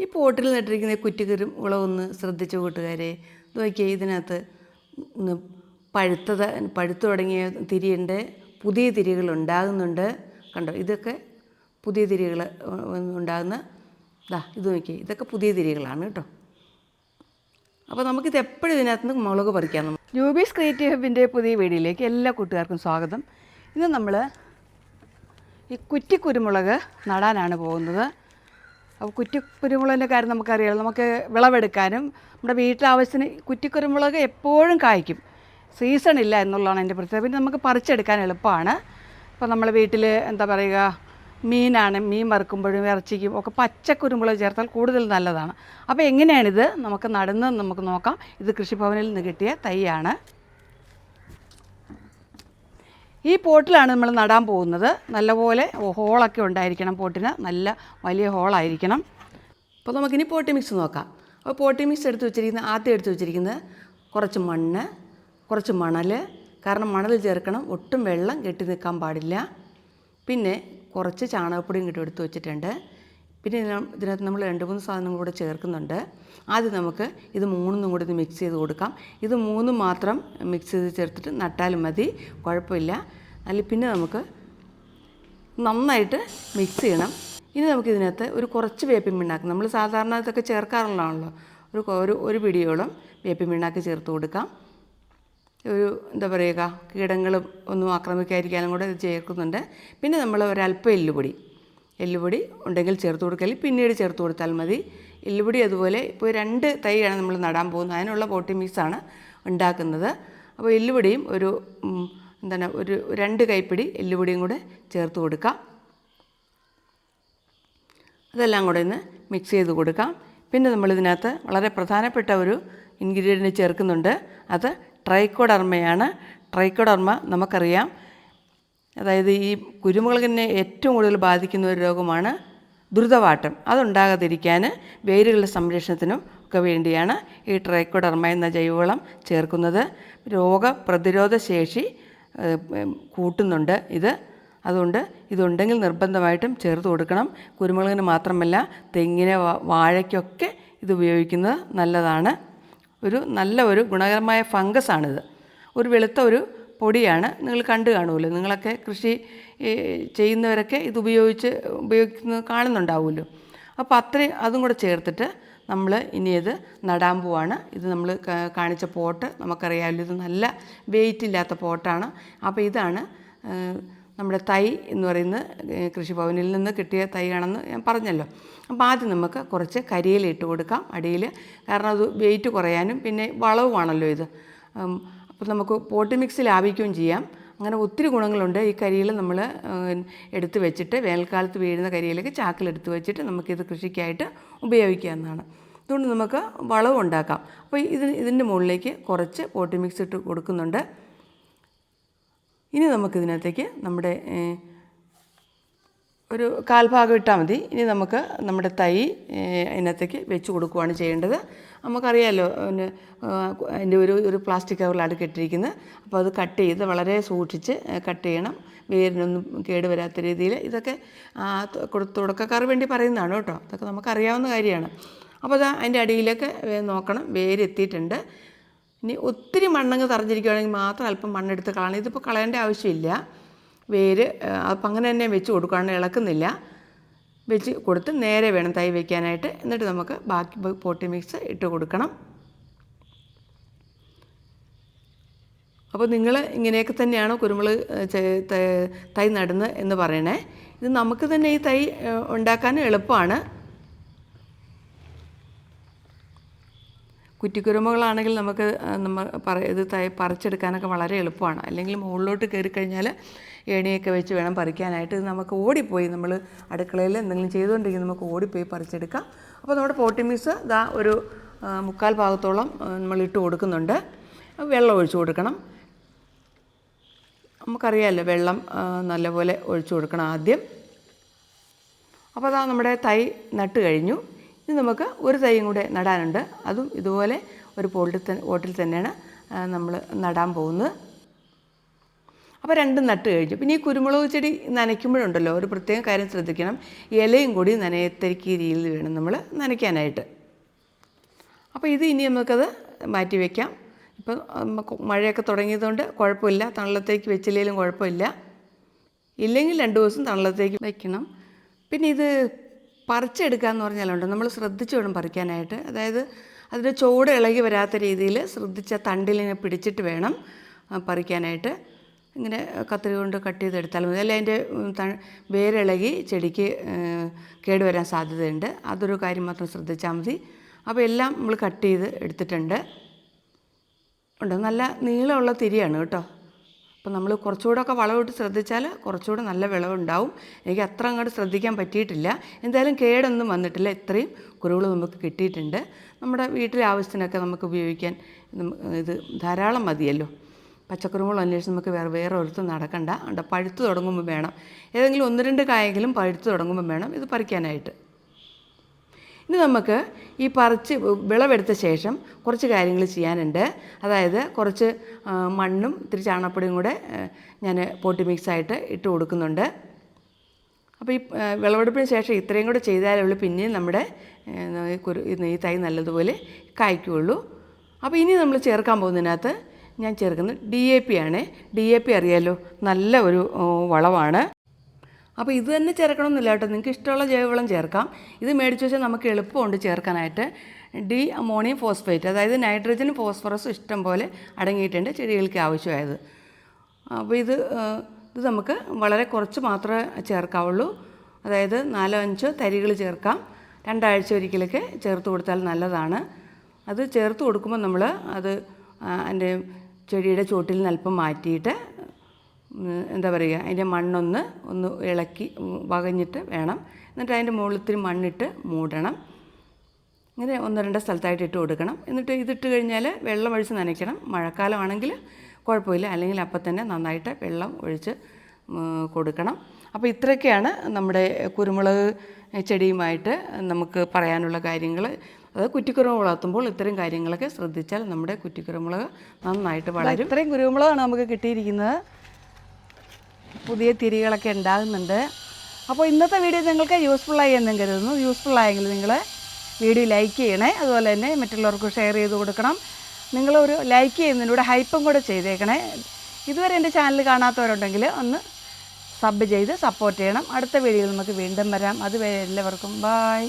ഈ പോട്ടിൽ നട്ടിരിക്കുന്ന കുറ്റിക്കുരുമുളക് ഒന്ന് ശ്രദ്ധിച്ചു കൂട്ടുകാരെ. നോക്കിയേ, ഇതിനകത്ത് പഴുത്തു തുടങ്ങിയ തിരിയുണ്ട്, പുതിയ തിരികൾ ഉണ്ടാകുന്നുണ്ട്. കണ്ടോ, ഇതൊക്കെ പുതിയ തിരികൾ ഉണ്ടാകുന്ന ഇത് നോക്കിയേ, ഇതൊക്കെ പുതിയ തിരികളാണ് കേട്ടോ. അപ്പോൾ നമുക്കിത് എപ്പോഴും ഇതിനകത്ത് നിന്ന് മുളക് പറിക്കാം. ജൂബീസ് ക്രിയേറ്റീവ് ഹബിൻ്റെ പുതിയ വീഡിയോയിലേക്ക് എല്ലാ കൂട്ടുകാർക്കും സ്വാഗതം. ഇന്ന് നമ്മൾ ഈ കുറ്റിക്കുരുമുളക് നടാനാണ് പോകുന്നത്. അപ്പോൾ കുറ്റിക്കുരുമുളകിൻ്റെ കാര്യം നമുക്കറിയാം. നമുക്ക് വിളവെടുക്കാനും നമ്മുടെ വീട്ടിലാവശ്യത്തിന് കുറ്റിക്കുരുമുളക് എപ്പോഴും കായ്ക്കും, സീസണില്ല എന്നുള്ളതാണ് എൻ്റെ പ്രത്യേകത. പിന്നെ നമുക്ക് പറിച്ചെടുക്കാൻ എളുപ്പമാണ്. ഇപ്പോൾ നമ്മൾ വീട്ടിൽ എന്താ പറയുക, മീൻ വറുക്കുമ്പോഴും ഇറച്ചിക്കും ഒക്കെ പച്ചക്കുരുമുളക് ചേർത്താൽ കൂടുതൽ നല്ലതാണ്. അപ്പോൾ എങ്ങനെയാണിത് നമുക്ക് നടുന്നത് നമുക്ക് നോക്കാം. ഇത് കൃഷിഭവനിൽ നിന്ന് കിട്ടിയ തൈയാണ്. ഈ പോട്ടിലാണ് നമ്മൾ നടാൻ പോകുന്നത്. നല്ലപോലെ ഹോളൊക്കെ ഉണ്ടായിരിക്കണം, പോട്ടിന് നല്ല വലിയ ഹോളായിരിക്കണം. അപ്പോൾ നമുക്കിനി പോട്ടി മിക്സ് നോക്കാം. അപ്പോൾ പോട്ടി മിക്സ് ആദ്യം എടുത്ത് വെച്ചിരിക്കുന്നത് കുറച്ച് മണ്ണ്, കുറച്ച് മണൽ. കാരണം മണൽ ചേർക്കണം, ഒട്ടും വെള്ളം കെട്ടി നിൽക്കാൻ പാടില്ല. പിന്നെ കുറച്ച് ചാണകപ്പൊടിയും കൂടി എടുത്ത് വെച്ചിട്ടുണ്ട്. പിന്നെ ഇതിനകത്ത് നമ്മൾ 2-3 സാധനങ്ങൾ കൂടെ ചേർക്കുന്നുണ്ട്. ആദ്യം നമുക്ക് ഇത് മൂന്നും കൂടി മിക്സ് ചെയ്ത് കൊടുക്കാം. ഇത് മൂന്നും മാത്രം മിക്സ് ചെയ്ത് ചേർത്തിട്ട് നട്ടാലും മതി, കുഴപ്പമില്ല. പിന്നെ നമുക്ക് നന്നായിട്ട് മിക്സ് ചെയ്യണം. ഇനി നമുക്കിതിനകത്ത് കുറച്ച് വേപ്പിൻ പിണ്ണാക്ക്, നമ്മൾ സാധാരണ ഇതൊക്കെ ചേർക്കാറുള്ളതാണല്ലോ, ഒരു പിടിയോളം വേപ്പിൻ പിണ്ണാക്ക് ചേർത്ത് കൊടുക്കാം. എന്താ പറയുക, കീടങ്ങളും ഒന്നും ആക്രമിക്കാതിരിക്കാനും കൂടെ ഇത് ചേർക്കുന്നുണ്ട്. പിന്നെ നമ്മൾ ഒരല്പം എല്ലുപൊടി ഉണ്ടെങ്കിൽ ചേർത്ത് കൊടുക്കൽ, പിന്നീട് ചേർത്ത് കൊടുത്താൽ മതി. എല്ലുപൊടി അതുപോലെ ഇപ്പോൾ 2 തൈയാണ് നമ്മൾ നടാൻ പോകുന്നത്, അതിനുള്ള പോട്ടി മിക്സാണ് ഉണ്ടാക്കുന്നത്. അപ്പോൾ എല്ലുപൊടിയും ഒരു 2 കൈപ്പിടി എല്ലുപൊടിയും കൂടെ ചേർത്ത് കൊടുക്കാം. അതെല്ലാം കൂടെ ഒന്ന് മിക്സ് ചെയ്ത് കൊടുക്കാം. പിന്നെ നമ്മളിതിനകത്ത് വളരെ പ്രധാനപ്പെട്ട ഒരു ഇൻഗ്രീഡിയൻറ്റ് ചേർക്കുന്നുണ്ട്. അത് ട്രൈക്കോഡർമയാണ്. ട്രൈക്കോഡർമ നമുക്കറിയാം, അതായത് ഈ കുരുമുളകിനെ ഏറ്റവും കൂടുതൽ ബാധിക്കുന്ന ഒരു രോഗമാണ് ദ്രുതവാട്ടം. അതുണ്ടാകാതിരിക്കാൻ വേരുകളുടെ സംരക്ഷണത്തിനും ഒക്കെ വേണ്ടിയാണ് ഈ ട്രൈക്കോഡർമ എന്ന ജൈവവളം ചേർക്കുന്നത്. രോഗപ്രതിരോധ ശേഷി കൂട്ടുന്നുണ്ട് ഇത്. അതുകൊണ്ട് ഇതുണ്ടെങ്കിൽ നിർബന്ധമായിട്ടും ചേർത്ത് കൊടുക്കണം. കുരുമുളകിന് മാത്രമല്ല, തെങ്ങിന്, വാഴയ്ക്കൊക്കെ ഇത് ഉപയോഗിക്കുന്നത് നല്ലതാണ്. നല്ല ഗുണകരമായ ഫംഗസാണിത്. ഒരു വെളുത്ത പൊടിയാണ്, നിങ്ങൾ കണ്ടു കാണുമല്ലോ. നിങ്ങളൊക്കെ കൃഷി ചെയ്യുന്നവരൊക്കെ ഇത് ഉപയോഗിക്കുന്നത് കാണുന്നുണ്ടാവുമല്ലോ. അപ്പോൾ അതും കൂടെ ചേർത്തിട്ട് നമ്മൾ ഇനി ഇത് നടാൻ പോവാണ്. ഇത് നമ്മൾ കാണിച്ച പോട്ട് നമുക്കറിയാമല്ലോ, ഇത് നല്ല വെയിറ്റ് ഇല്ലാത്ത പോട്ടാണ്. അപ്പോൾ ഇതാണ് നമ്മുടെ തൈ എന്ന് പറയുന്നത്, കൃഷിഭവനിൽ നിന്ന് കിട്ടിയ തൈയാണെന്ന് ഞാൻ പറഞ്ഞല്ലോ. അപ്പോൾ ആദ്യം നമുക്ക് കുറച്ച് കരിയില ഇട്ട് കൊടുക്കാം അടിയിൽ. കാരണം അത് വെയിറ്റ് കുറയാനും പിന്നെ വളവുമാണല്ലോ ഇത്. അപ്പോൾ നമുക്ക് പോട്ടി മിക്സ് ലാഭിക്കുകയും ചെയ്യാം. അങ്ങനെ ഒത്തിരി ഗുണങ്ങളുണ്ട്. ഈ കരിയില നമ്മൾ എടുത്ത് വെച്ചിട്ട്, വേനൽക്കാലത്ത് വീഴുന്ന കരിയിലൊക്കെ ചാക്കിലെടുത്ത് വെച്ചിട്ട് നമുക്കിത് കൃഷിക്കായിട്ട് ഉപയോഗിക്കാവുന്നതാണ്. അതുകൊണ്ട് നമുക്ക് വളവും ഉണ്ടാക്കാം. അപ്പോൾ ഇതിൻ്റെ മുകളിലേക്ക് കുറച്ച് പോട്ടി മിക്സ് ഇട്ട് കൊടുക്കുന്നുണ്ട്. ഇനി നമുക്കിതിനകത്തേക്ക് നമ്മുടെ ഒരു 1/4 ഭാഗം ഇട്ടാൽ മതി. ഇനി നമുക്ക് നമ്മുടെ തൈ അതിനകത്തേക്ക് വെച്ച് കൊടുക്കുകയാണ് ചെയ്യേണ്ടത്. നമുക്കറിയാമല്ലോ, അതിൻ്റെ ഒരു പ്ലാസ്റ്റിക് കവറിലാണ് കെട്ടിയിരിക്കുന്നത്. അപ്പോൾ അത് കട്ട് ചെയ്ത് വളരെ സൂക്ഷിച്ച് കട്ട് ചെയ്യണം, വേരിനൊന്നും കേടുവരാത്ത രീതിയിൽ. ഇതൊക്കെ തുടക്കക്കാർ വേണ്ടി പറയുന്നതാണ് കേട്ടോ, ഇതൊക്കെ നമുക്കറിയാവുന്ന കാര്യമാണ്. അപ്പോൾ അതിൻ്റെ അടിയിലൊക്കെ നോക്കണം, വേരെത്തിയിട്ടുണ്ട്. ഇനി ഒത്തിരി മണ്ണങ്ങ് തറഞ്ഞിരിക്കുകയാണെങ്കിൽ മാത്രം അല്പം മണ്ണെടുത്ത് കളയണം. ഇതിപ്പോൾ കളയേണ്ട ആവശ്യമില്ല. വേര് അപ്പം അങ്ങനെ തന്നെ വെച്ച് കൊടുക്കുകയാണ്, ഇളക്കുന്നില്ല. വെച്ച് കൊടുത്ത് നേരെ വേണം തൈ വയ്ക്കാനായിട്ട്. എന്നിട്ട് നമുക്ക് ബാക്കി പോട്ടി മിക്സ് ഇട്ട് കൊടുക്കണം. അപ്പോൾ നിങ്ങൾ ഇങ്ങനെയൊക്കെ തന്നെയാണോ കുരുമുളക് തൈ നടുന്നത് എന്ന് പറയണേ. ഇത് നമുക്ക് തന്നെ ഈ തൈ ഉണ്ടാക്കാനും എളുപ്പമാണ്. കുറ്റിക്കുരുമുളകാണെങ്കിൽ നമുക്ക് ഇത് പറിച്ചെടുക്കാനൊക്കെ വളരെ എളുപ്പമാണ്. അല്ലെങ്കിൽ മുകളിലോട്ട് കയറിക്കഴിഞ്ഞാൽ ഏണിയൊക്കെ വെച്ച് വേണം പറിക്കാനായിട്ട്. ഇത് നമുക്ക് ഓടിപ്പോയി, നമ്മൾ അടുക്കളയിൽ എന്തെങ്കിലും ചെയ്തുകൊണ്ടിരിക്കും, നമുക്ക് ഓടിപ്പോയി പറിച്ചെടുക്കാം. അപ്പോൾ നമ്മുടെ പോട്ടി മിക്സ് ഒരു 1/4 ഭാഗത്തോളം നമ്മൾ ഇട്ട് കൊടുക്കുന്നുണ്ട്. വെള്ളം ഒഴിച്ചു കൊടുക്കണം. നമുക്കറിയാമല്ലോ, വെള്ളം നല്ലപോലെ ഒഴിച്ചു കൊടുക്കണം ആദ്യം. അപ്പോൾ നമ്മുടെ തൈ നട്ട് കഴിഞ്ഞു. ഇനി നമുക്ക് ഒരു തൈയും കൂടെ നടാനുണ്ട്. അതും ഇതുപോലെ ഒരു പോട്ടിൽ തന്നെയാണ് നമ്മൾ നടാൻ പോകുന്നത്. അപ്പോൾ രണ്ടും നട്ട് കഴിഞ്ഞു. പിന്നെ ഈ കുരുമുളക് ചെടി നനയ്ക്കുമ്പോഴുണ്ടല്ലോ ഒരു പ്രത്യേക കാര്യം ശ്രദ്ധിക്കണം, ഇലയും കൂടി നനയത്തക്ക രീതിയിൽ വേണം നമ്മൾ നനയ്ക്കാനായിട്ട്. അപ്പോൾ ഇത് ഇനി നമുക്കത് മാറ്റി വയ്ക്കാം. ഇപ്പം മഴയൊക്കെ തുടങ്ങിയതുകൊണ്ട് കുഴപ്പമില്ല, തണലത്തേക്ക് വെച്ചില്ലെങ്കിലും കുഴപ്പമില്ല. ഇല്ലെങ്കിൽ 2 ദിവസം തണലത്തേക്ക് വയ്ക്കണം. പിന്നെ ഇത് പറിച്ചെടുക്കുക എന്ന് പറഞ്ഞാലുണ്ട്, നമ്മൾ ശ്രദ്ധിച്ച് വേണം പറിക്കാനായിട്ട്. അതായത് അതിൻ്റെ ചുവട് ഇളകി വരാത്ത രീതിയിൽ ശ്രദ്ധിച്ച തണ്ടിലിനെ പിടിച്ചിട്ട് വേണം പറിക്കാനായിട്ട്. ഇങ്ങനെ കത്രിക കൊണ്ട് കട്ട് ചെയ്തെടുത്താൽ മതി. അല്ല അതിൻ്റെ വേരിളകി ചെടിക്ക് കേടുവരാൻ സാധ്യതയുണ്ട്. അതൊരു കാര്യം മാത്രം ശ്രദ്ധിച്ചാൽ മതി. അപ്പോൾ എല്ലാം നമ്മൾ കട്ട് ചെയ്ത് എടുത്തിട്ടുണ്ട്. ഉണ്ട്, നല്ല നീളമുള്ള തിരിയാണ് കേട്ടോ. അപ്പോൾ നമ്മൾ കുറച്ചുകൂടെ ഒക്കെ വളമിട്ട് ശ്രദ്ധിച്ചാൽ കുറച്ചുകൂടെ നല്ല വിളവുണ്ടാവും. എനിക്ക് അത്ര അങ്ങോട്ട് ശ്രദ്ധിക്കാൻ പറ്റിയിട്ടില്ല. എന്തായാലും കേടൊന്നും വന്നിട്ടില്ല. ഇത്രയും കുരുകൾ നമുക്ക് കിട്ടിയിട്ടുണ്ട്. നമ്മുടെ വീട്ടിലെ ആവശ്യത്തിനൊക്കെ നമുക്ക് ഉപയോഗിക്കാൻ ഇത് ധാരാളം മതിയല്ലോ. പച്ചക്കുരുമുളക് അന്വേഷിച്ച് നമുക്ക് വേറെ ഒരിടത്തും നടക്കണ്ട. ഉണ്ട്, പഴുത്ത് തുടങ്ങുമ്പോൾ വേണം, ഏതെങ്കിലും 1-2 കായെങ്കിലും പഴുത്ത് തുടങ്ങുമ്പോൾ വേണം ഇത് പറിക്കാനായിട്ട്. ഇനി നമുക്ക് ഈ പറിച്ച് വിളവെടുത്ത ശേഷം കുറച്ച് കാര്യങ്ങൾ ചെയ്യാനുണ്ട്. അതായത് കുറച്ച് മണ്ണും ഇത്തിരി ചാണകപ്പൊടിയും കൂടെ ഞാൻ പോട്ടി മിക്സായിട്ട് ഇട്ട് കൊടുക്കുന്നുണ്ട്. അപ്പോൾ ഈ വിളവെടുപ്പിന് ശേഷം ഇത്രയും കൂടെ ചെയ്താലേ ഉള്ളൂ പിന്നെയും നമ്മുടെ ഈ തൈ നല്ലതുപോലെ കായ്ക്കുകയുള്ളൂ. അപ്പോൾ ഇനി നമ്മൾ ചേർക്കാൻ പോകുന്നതിനകത്ത് ഞാൻ ചേർക്കുന്നത് DAP ആണ്. DAP അറിയാമല്ലോ, നല്ല ഒരു വളമാണ്. അപ്പോൾ ഇത് തന്നെ ചേർക്കണമെന്നില്ല കേട്ടോ, നിങ്ങൾക്ക് ഇഷ്ടമുള്ള ജൈവവളം ചേർക്കാം. ഇത് മേടിച്ച് വെച്ചാൽ നമുക്ക് എളുപ്പമുണ്ട് ചേർക്കാനായിട്ട്. അമോണിയം ഫോസ്ഫേറ്റ്, അതായത് നൈട്രജനും ഫോസ്ഫറസും ഇഷ്ടം പോലെ അടങ്ങിയിട്ടുണ്ട് ചെടികൾക്ക് ആവശ്യമായത്. അപ്പോൾ ഇത് നമുക്ക് വളരെ കുറച്ച് മാത്രമേ ചേർക്കാവുള്ളൂ. അതായത് 4-5 തരികൾ ചേർക്കാം. 2 ആഴ്ച ഒരിക്കലൊക്കെ ചേർത്ത് കൊടുത്താൽ നല്ലതാണ്. അത് ചേർത്ത് കൊടുക്കുമ്പോൾ നമ്മൾ അത് അതിൻ്റെ ചെടിയുടെ ചോട്ടിൽ നിന്ന് അല്പം മാറ്റിയിട്ട് എന്താ പറയുക, അതിൻ്റെ മണ്ണൊന്ന് ഇളക്കി വകഞ്ഞിട്ട് വേണം. എന്നിട്ട് അതിൻ്റെ മുകളിൽ ഇത്തിരി മണ്ണിട്ട് മൂടണം. ഇങ്ങനെ 1-2 സ്ഥലത്തായിട്ട് ഇട്ട് കൊടുക്കണം. എന്നിട്ട് ഇതിട്ട് കഴിഞ്ഞാൽ വെള്ളം ഒഴിച്ച് നനയ്ക്കണം. മഴക്കാലമാണെങ്കിൽ കുഴപ്പമില്ല, അല്ലെങ്കിൽ അപ്പം തന്നെ നന്നായിട്ട് വെള്ളം ഒഴിച്ച് കൊടുക്കണം. അപ്പോൾ ഇത്രയൊക്കെയാണ് നമ്മുടെ കുരുമുളക് ചെടിയുമായിട്ട് നമുക്ക് പറയാനുള്ള കാര്യങ്ങൾ. അത് കുറ്റിക്കുരുമുളക് വളർത്തുമ്പോൾ ഇത്രയും കാര്യങ്ങളൊക്കെ ശ്രദ്ധിച്ചാൽ നമ്മുടെ കുറ്റിക്കുരുമുളക് നന്നായിട്ട് വളരും. ഇത്രയും കുരുമുളകാണ് നമുക്ക് കിട്ടിയിരിക്കുന്നത്. പുതിയ തിരികളൊക്കെ ഉണ്ടാകുന്നുണ്ട്. അപ്പോൾ ഇന്നത്തെ വീഡിയോ നിങ്ങൾക്ക് യൂസ്ഫുള്ളായി എന്നും കരുതുന്നു. യൂസ്ഫുള്ളായെങ്കിൽ നിങ്ങൾ വീഡിയോ ലൈക്ക് ചെയ്യണേ. അതുപോലെ തന്നെ മറ്റുള്ളവർക്ക് ഷെയർ ചെയ്ത് കൊടുക്കണം. നിങ്ങളൊരു ലൈക്ക് ചെയ്യുന്നതിലൂടെ ഹൈപ്പും കൂടെ ചെയ്തേക്കണേ. ഇതുവരെ എൻ്റെ ചാനൽ കാണാത്തവരുണ്ടെങ്കിൽ ഒന്ന് സബ് ചെയ്ത് സപ്പോർട്ട് ചെയ്യണം. അടുത്ത വീഡിയോയിൽ നമുക്ക് വീണ്ടും വരാം. അതുവരെ എല്ലാവർക്കും ബൈ.